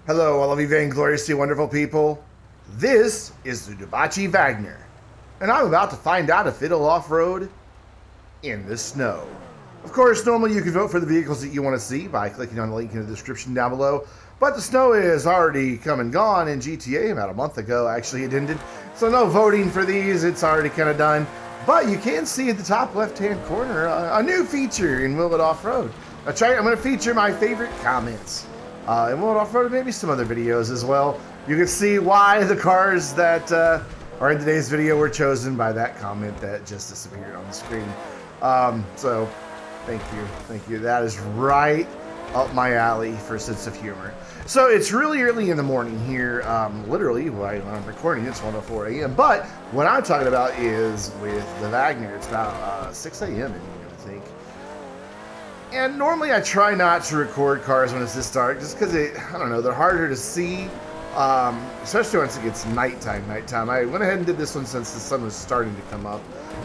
Hello, all of you vaingloriously wonderful people. This is the Dewbauchee Vagner, and I'm about to find out if it'll off-road in the snow. Of course, normally you can vote for the vehicles that you want to see by clicking on the link in the description down below, but the snow is already come and gone in GTA about a month ago. Actually, it ended, so no voting for these. It's already kind of done. But you can see at the top left-hand corner a new feature in Will It Off-Road. I'm going to feature my favorite comments. And we'll off-road maybe some other videos as well. You can see why the cars that are in today's video were chosen by that comment that just disappeared on the screen. So, thank you. That is right up my alley for a sense of humor. So it's really early in the morning here. Literally, while I'm recording, it's 1:04 a.m. But what I'm talking about is with the Vagner. It's about 6 a.m. in here, I think. And normally I try not to record cars when it's this dark, just because I don't know, they're harder to see, especially once it gets nighttime. I went ahead and did this one since the sun was starting to come up.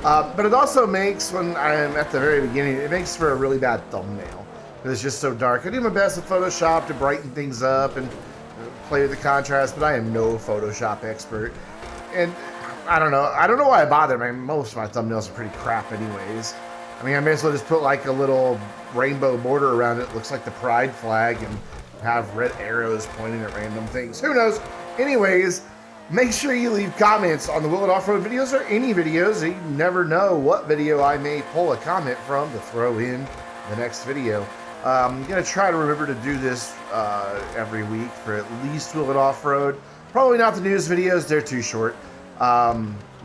But it also makes, when I'm at the very beginning, it makes for a really bad thumbnail. It's just so dark. I do my best with Photoshop to brighten things up and play with the contrast, but I am no Photoshop expert. And I don't know why I bother. I mean, most of my thumbnails are pretty crap anyways. I mean, I may as well just put like a little rainbow border around it. Looks like the pride flag and have red arrows pointing at random things. Who knows? Anyways, make sure you leave comments on the Will It Off-Road videos or any videos. You never know what video I may pull a comment from to throw in the next video. I'm going to try to remember to do this every week for at least Will It Off-Road. Probably not the news videos. They're too short.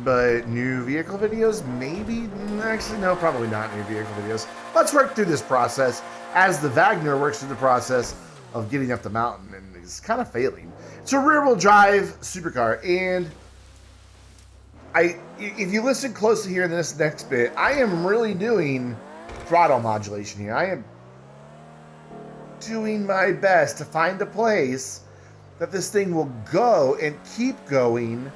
But new vehicle videos, maybe? Actually, no, probably not new vehicle videos. Let's work through this process as the Vagner works through the process of getting up the mountain and is kind of failing. It's a rear-wheel drive supercar, and if you listen closely here in this next bit, I am really doing throttle modulation here. I am doing my best to find a place that this thing will go and keep going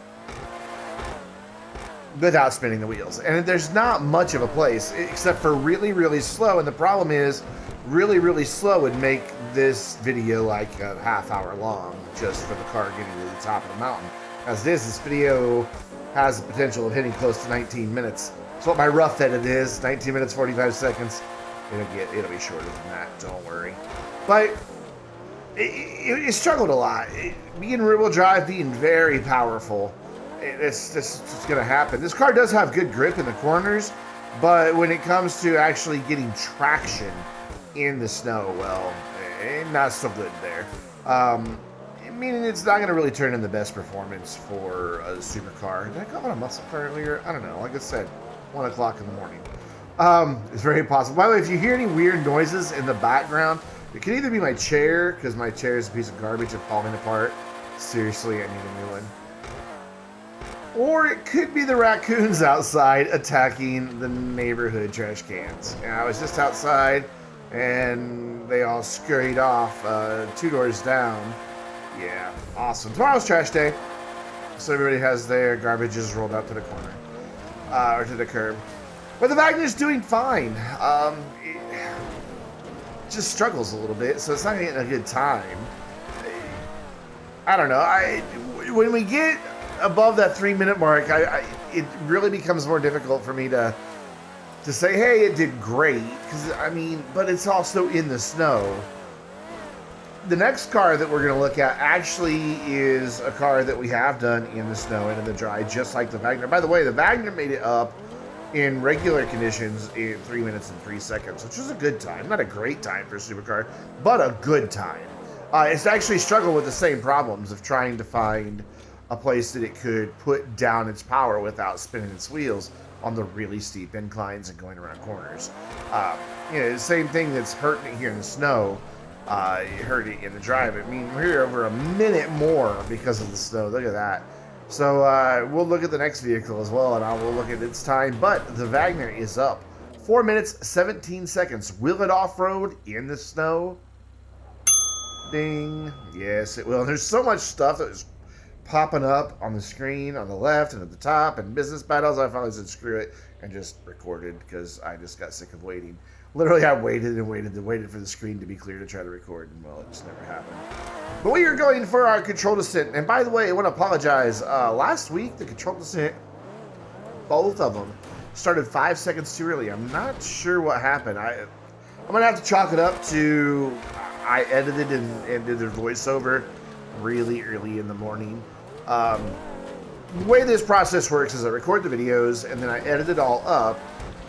without spinning the wheels. And there's not much of a place except for really, really slow. And the problem is really, really slow would make this video like a half hour long just for the car getting to the top of the mountain. As this video has the potential of hitting close to 19 minutes. That's what my rough edit is, 19 minutes, 45 seconds. It'll be shorter than that, don't worry. But it struggled a lot. Being rear-wheel drive, being very powerful, it's just going to happen. This car does have good grip in the corners, but when it comes to actually getting traction in the snow, well, not so good there. Meaning it's not going to really turn in the best performance for a supercar. Did I call it a muscle car earlier? I don't know. Like I said, 1 o'clock in the morning. It's very possible. By the way, if you hear any weird noises in the background, it could either be my chair, because my chair is a piece of garbage and falling apart. Seriously, I need a new one. Or it could be the raccoons outside attacking the neighborhood trash cans. And I was just outside, and they all scurried off 2 doors down. Yeah, awesome. Tomorrow's trash day, so everybody has their garbages rolled out to the corner, or to the curb. But the Vagner's doing fine. It just struggles a little bit, so it's not getting a good time. I don't know. When we get above that 3-minute mark, it really becomes more difficult for me to say, hey, it did great, because I mean, but it's also in the snow. The next car that we're going to look at actually is a car that we have done in the snow and in the dry, just like the Vagner. By the way, the Vagner made it up in regular conditions in 3 minutes and 3 seconds, which was a good time. Not a great time for a supercar, but a good time. It's actually struggled with the same problems of trying to find a place that it could put down its power without spinning its wheels on the really steep inclines and going around corners. The same thing that's hurting it here in the snow, it hurt it in the drive. I mean, we're here over a minute more because of the snow. Look at that. So we'll look at the next vehicle as well, and I will look at its time. But the Vagner is up 4 minutes, 17 seconds. Will it off-road in the snow? Ding. Yes, it will. There's so much stuff that is popping up on the screen on the left and at the top and business battles. I finally said screw it and just recorded because I just got sick of waiting. Literally, I waited and waited and waited for the screen to be clear to try to record, and well, it just never happened. But we are going for our control descent. And by the way, I want to apologize. Last week, the control descent, both of them, started 5 seconds too early. I'm not sure what happened. I'm going to have to chalk it up to I edited and did the voiceover really early in the morning. The way this process works is I record the videos, and then I edit it all up.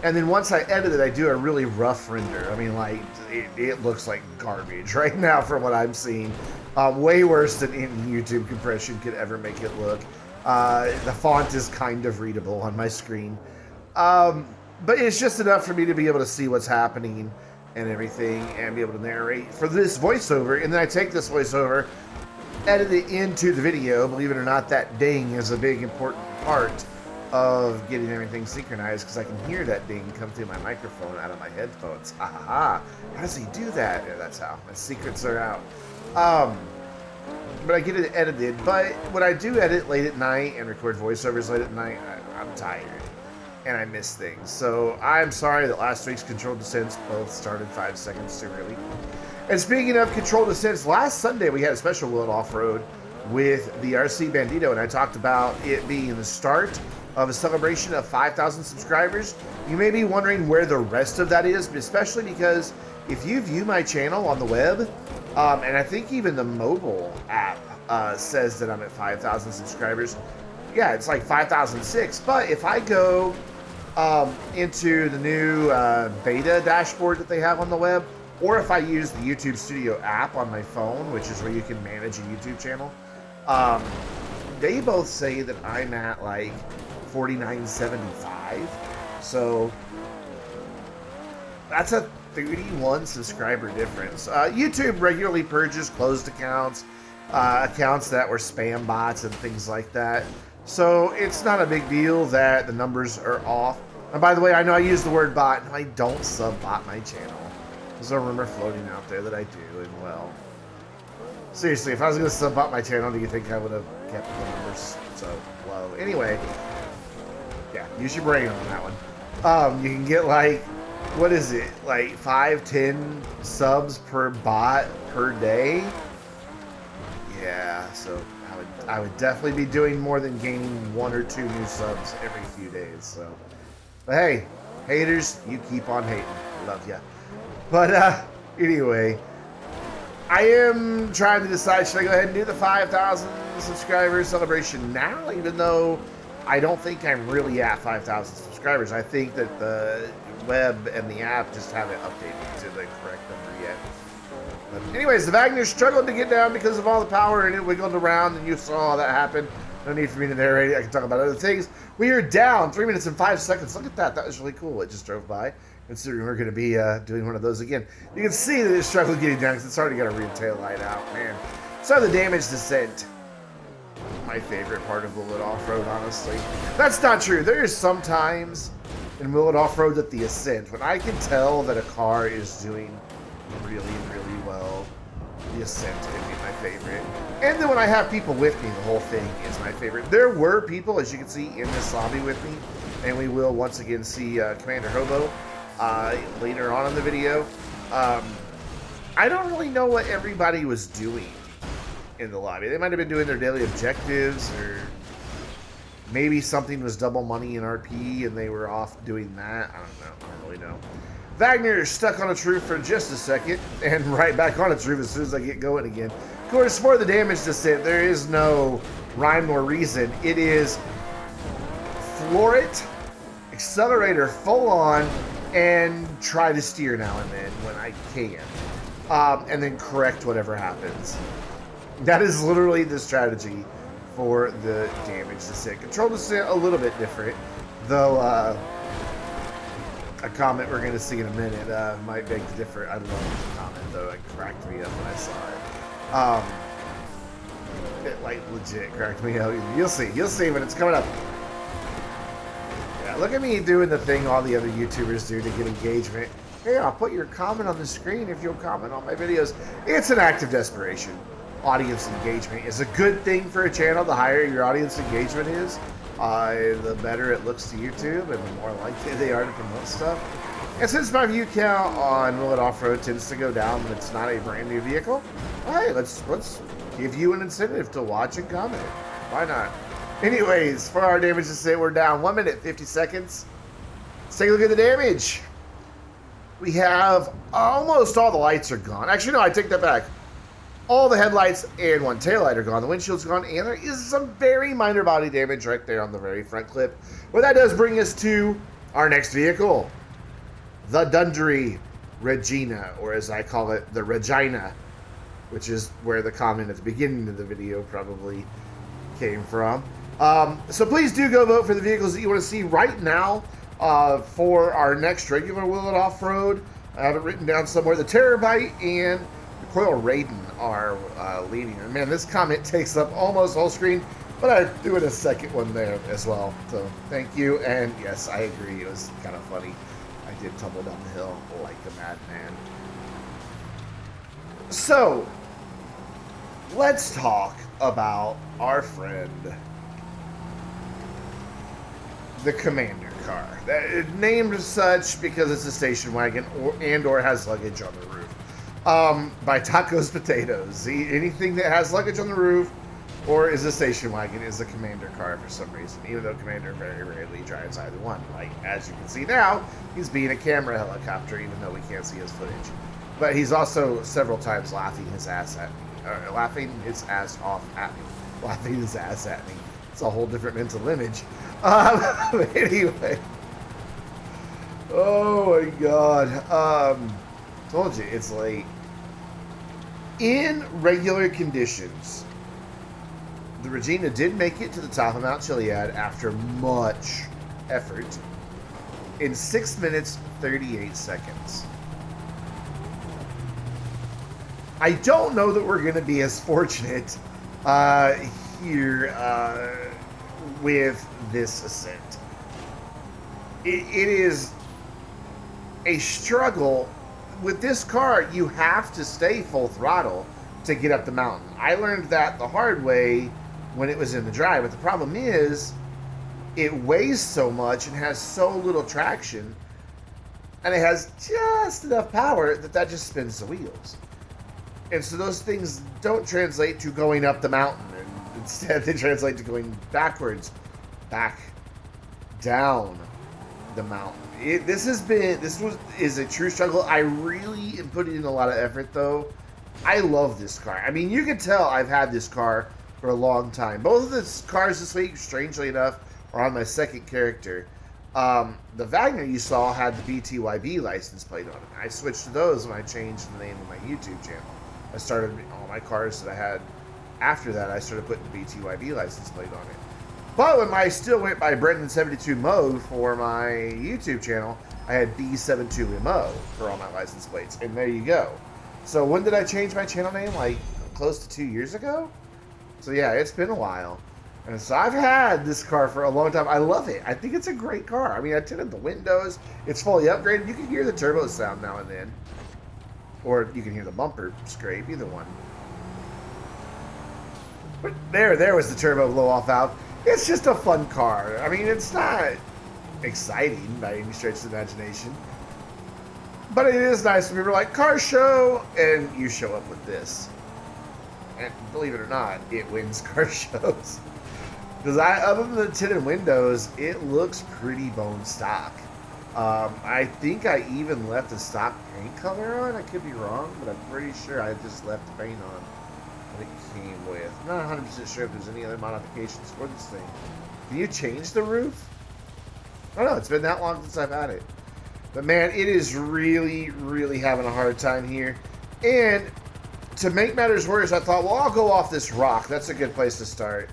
And then once I edit it, I do a really rough render. I mean, like, it looks like garbage right now from what I'm seeing. Way worse than any YouTube compression could ever make it look. The font is kind of readable on my screen. But it's just enough for me to be able to see what's happening and everything and be able to narrate for this voiceover. And then I take this voiceover, edit it into the video. Believe it or not, that ding is a big important part of getting everything synchronized, because I can hear that ding come through my microphone out of my headphones. How does he do that? Yeah, that's how. My secrets are out. But I get it edited. But when I do edit late at night and record voiceovers late at night, I'm tired and I miss things. So I'm sorry that last week's controlled descents both started 5 seconds too early. And speaking of controlled descents, last Sunday we had a special World Off-Road with the RC Bandito, and I talked about it being the start of a celebration of 5,000 subscribers. You may be wondering where the rest of that is, but especially because if you view my channel on the web, and I think even the mobile app says that I'm at 5,000 subscribers. Yeah, it's like 5,006. But if I go into the new beta dashboard that they have on the web, or if I use the YouTube Studio app on my phone, which is where you can manage a YouTube channel, they both say that I'm at like 4975. So that's a 31 subscriber difference. YouTube regularly purges closed accounts, accounts that were spam bots and things like that. So it's not a big deal that the numbers are off. And by the way, I know I use the word bot, and I don't sub-bot my channel. There's a rumor floating out there that I do, and well, seriously, if I was going to sub-bot my channel, do you think I would have kept the numbers so low? Anyway, yeah, use your brain on that one. You can get like, what is it, like 5-10 subs per bot per day? Yeah, so I would definitely be doing more than gaining 1 or 2 new subs every few days. So, but hey, haters, you keep on hating. Love ya. But anyway, I am trying to decide, should I go ahead and do the 5,000 subscriber celebration now, even though I don't think I'm really at 5,000 subscribers. I think that the web and the app just haven't updated to the correct number yet. But anyways, the Vagner struggled to get down because of all the power, and it wiggled around, and you saw all that happen. No need for me to narrate it. I can talk about other things. We are down 3 minutes and 5 seconds. Look at that. That was really cool. It just drove by. Considering we're going to be doing one of those again. You can see that it struggled getting down because it's already got a rear tail light out, man. So the damage descent, my favorite part of Willett Off-Road, honestly. That's not true. There is sometimes in Willett Off-Road that the ascent, when I can tell that a car is doing really, really well, the ascent can be my favorite. And then when I have people with me, the whole thing is my favorite. There were people, as you can see, in this lobby with me, and we will once again see Commander Hobo later on in the video. I don't really know what everybody was doing in the lobby. They might have been doing their daily objectives, or maybe something was double money in RP and they were off doing that. I don't know. I don't really know. Vagner stuck on its roof for just a second and right back on its roof as soon as I get going again. Of course, for the damage descent, there is no rhyme or reason. It is floor it, accelerator full on, and try to steer now and then when I can, and then correct whatever happens. That is literally the strategy for the damage descent. Control descent a little bit different, though. A comment we're going to see in a minute might beg to differ. I love the comment, though. It cracked me up when I saw it. It like legit cracked me up. You'll see when it's coming up. Look at me doing the thing all the other YouTubers do to get engagement. Hey, I'll put your comment on the screen if you'll comment on my videos. It's an act of desperation. Audience engagement is a good thing for a channel. The higher your audience engagement is, the better it looks to YouTube and the more likely they are to promote stuff. And since my view count on Will It Offroad tends to go down when it's not a brand new vehicle, hey, let's give you an incentive to watch and comment. Why not? Anyways, for our damage to say we're down 1 minute 50 seconds. Let's take a look at the damage. We have almost all the lights are gone. Actually, no, I take that back. All the headlights and one taillight are gone. The windshield's gone, and there is some very minor body damage right there on the very front clip. Well, that does bring us to our next vehicle, the Dundreary Regina, or as I call it, the Regina, which is where the comment at the beginning of the video probably came from. So please do go vote for the vehicles that you want to see right now for our next regular Will It Offroad. I have it written down somewhere. The Terabyte and the Coil Raiden are leading. And man, this comment takes up almost whole screen, but I do it a second one there as well. So thank you. And yes, I agree. It was kind of funny. I did tumble down the hill like a madman. So let's talk about our friend, the Commander car. It's named as such because it's a station wagon or has luggage on the roof. By Tacos Potatoes. Anything that has luggage on the roof or is a station wagon is a Commander car for some reason, even though Commander very rarely drives either one. Like, as you can see now, he's being a camera helicopter, even though we can't see his footage. But he's also several times laughing his ass at me. Laughing his ass off at me. Laughing his ass at me. It's a whole different mental image. Anyway. Oh my god. Told you, it's late. In regular conditions, the Regina did make it to the top of Mount Chiliad after much effort in 6 minutes 38 seconds. I don't know that we're going to be as fortunate here with this ascent. It is a struggle. With this car, you have to stay full throttle to get up the mountain. I learned that the hard way when it was in the drive, but the problem is it weighs so much and has so little traction, and it has just enough power that just spins the wheels. And so those things don't translate to going up the mountain, and instead they translate to going backwards, back down the mountain. This is a true struggle. I really am putting in a lot of effort, though. I love this car. I mean, you can tell I've had this car for a long time. Both of the cars this week, strangely enough, are on my second character. The Vagner you saw had the BTYB license plate on it. I switched to those when I changed the name of my YouTube channel. I started all my cars that I had after that. I started putting the BTYB license plate on it. But when I still went by Brendan72 Mode for my YouTube channel, I had B72MO for all my license plates. And there you go. So when did I change my channel name? Like close to 2 years ago? So yeah, it's been a while. And so I've had this car for a long time. I love it. I think it's a great car. I mean, I tinted the windows. It's fully upgraded. You can hear the turbo sound now and then. Or you can hear the bumper scrape, either one. But there was the turbo blow-off valve. It's just a fun car. I mean, it's not exciting by any stretch of the imagination. But it is nice when people are like, car show, and you show up with this. And believe it or not, it wins car shows. Because other than the tinted windows, it looks pretty bone stock. I think I even left the stock paint color on. I could be wrong, but I'm pretty sure I just left the paint on that it came with. I'm not 100% sure if there's any other modifications for this thing. Can you change the roof? I don't know. It's been that long since I've had it. But man, it is really, really having a hard time here. And to make matters worse, I thought, well, I'll go off this rock. That's a good place to start.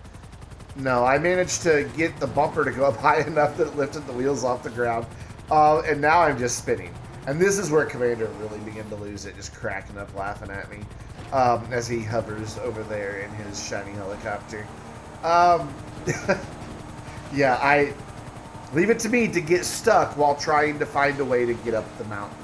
No, I managed to get the bumper to go up high enough that it lifted the wheels off the ground. And now I'm just spinning. And this is where Commander really began to lose it, just cracking up laughing at me as he hovers over there in his shiny helicopter. Yeah, leave it to me to get stuck while trying to find a way to get up the mountain.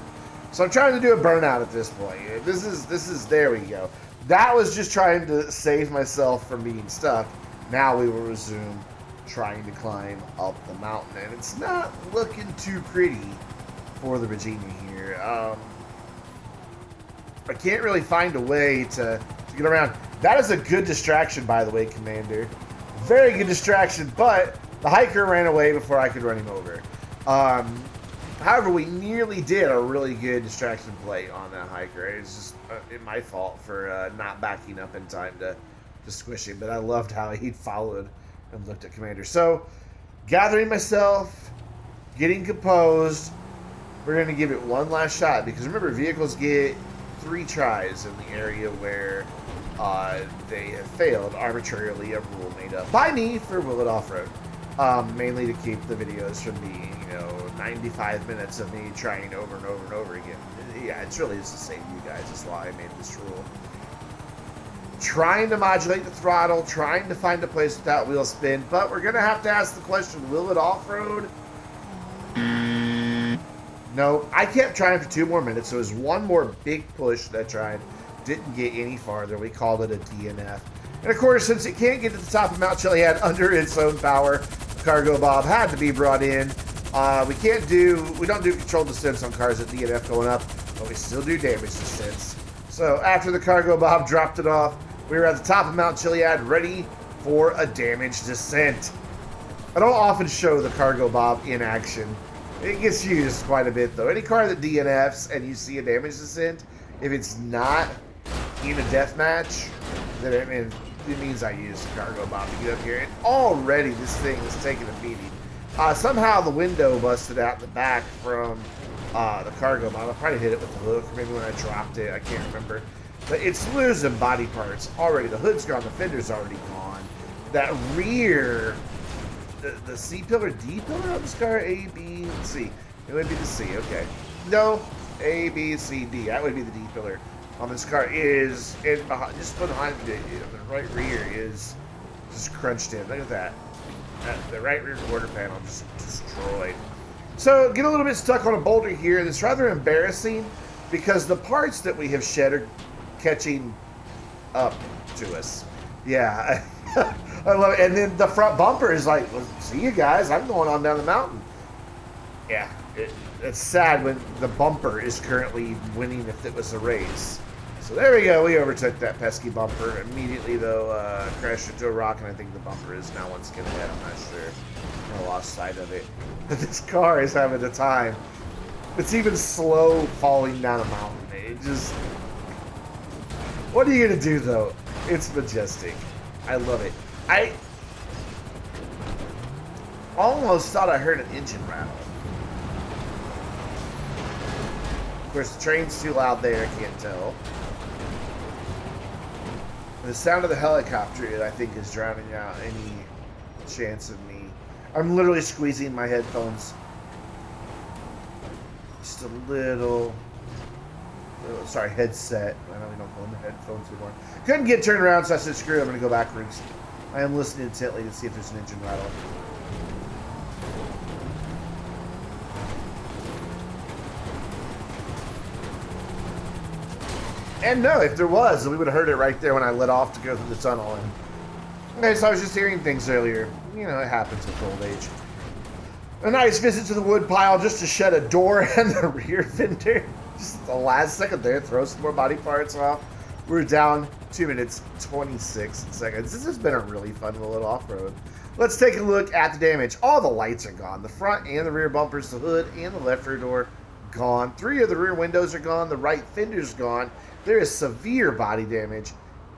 So I'm trying to do a burnout at this point. This is, there we go. That was just trying to save myself from being stuck. Now we will resume trying to climb up the mountain. And it's not looking too pretty for the Regina here. I can't really find a way to get around. That is a good distraction, by the way, Commander. Very good distraction, but the hiker ran away before I could run him over. However, we nearly did a really good distraction play on that hiker. It's just my fault for not backing up in time to squish him, but I loved how he followed and looked at Commander. So, gathering myself, getting composed, we're going to give it one last shot, because remember, vehicles get 3 tries in the area where they have failed arbitrarily, a rule made up by me for Will It Offroad. Mainly to keep the videos from being, 95 minutes of me trying over and over and over again. Yeah, it's really just to save you guys. That's why I made this rule. Trying to modulate the throttle, trying to find a place without wheel spin, but we're going to have to ask the question, will it off-road? No, I kept trying for 2 more minutes. So it was one more big push that I tried. Didn't get any farther. We called it a DNF. And of course, since it can't get to the top of Mount Chiliad under its own power, the cargo bob had to be brought in. We don't do controlled descents on cars at DNF going up, but we still do damage descents. So after the cargo bob dropped it off, we were at the top of Mount Chiliad, ready for a damage descent. I don't often show the cargo bob in action. It gets used quite a bit, though. Any car that DNFs and you see a damage descent, if it's not in a death match, then it means I use the cargo bomb to get up here. And already this thing is taking a beating. Somehow the window busted out the back from the cargo bomb. I probably hit it with the hook, or maybe when I dropped it. I can't remember. But it's losing body parts already. The hood's gone. The fender's already gone. That rear, the C pillar, D pillar on this car, A, B, C. It would be the C. Okay. No, A, B, C, D. That would be the D pillar on this car. Is just behind the right rear is just crunched in. Look at that. The right rear quarter panel just destroyed. So get a little bit stuck on a boulder here. It's rather embarrassing because the parts that we have shed are catching up to us. Yeah, I love it. And then the front bumper is like, well, see you guys, I'm going on down the mountain. Yeah, it's sad when the bumper is currently winning if it was a race. So there we go. We overtook that pesky bumper. Immediately, though, crashed into a rock, and I think the bumper is now one skin ahead. I'm not sure. I lost sight of it. But this car is having a time. It's even slow falling down a mountain. It just... What are you going to do, though? It's majestic. I love it. I almost thought I heard an engine rattle. Of course, the train's too loud there. I can't tell. The sound of the helicopter, I think, is drowning out any chance of me. I'm literally squeezing my headphones. Just a little sorry, headset. I know we don't call them headphones anymore. Couldn't get turned around, so I said, screw it, I'm going to go backwards. I am listening intently to see if there's an engine rattle. And no, if there was, we would have heard it right there when I let off to go through the tunnel. And okay, so I was just hearing things earlier. You know, it happens with old age. A nice visit to the wood pile just to shed a door and the rear fender. Just the last second there, throw some more body parts off. We're down 2 minutes, 26 seconds. This has been a really fun little off-road. Let's take a look at the damage. All the lights are gone. The front and the rear bumpers, the hood and the left rear door, gone. 3 of the rear windows are gone. The right fender's gone. There is severe body damage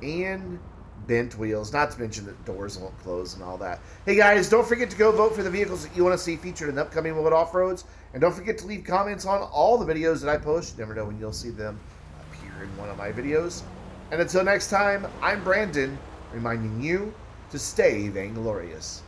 and bent wheels, not to mention that doors won't close and all that. Hey guys, don't forget to go vote for the vehicles that you want to see featured in upcoming Will It Offroads. And don't forget to leave comments on all the videos that I post. You never know when you'll see them appear in one of my videos. And until next time, I'm Brandon, reminding you to stay vainglorious.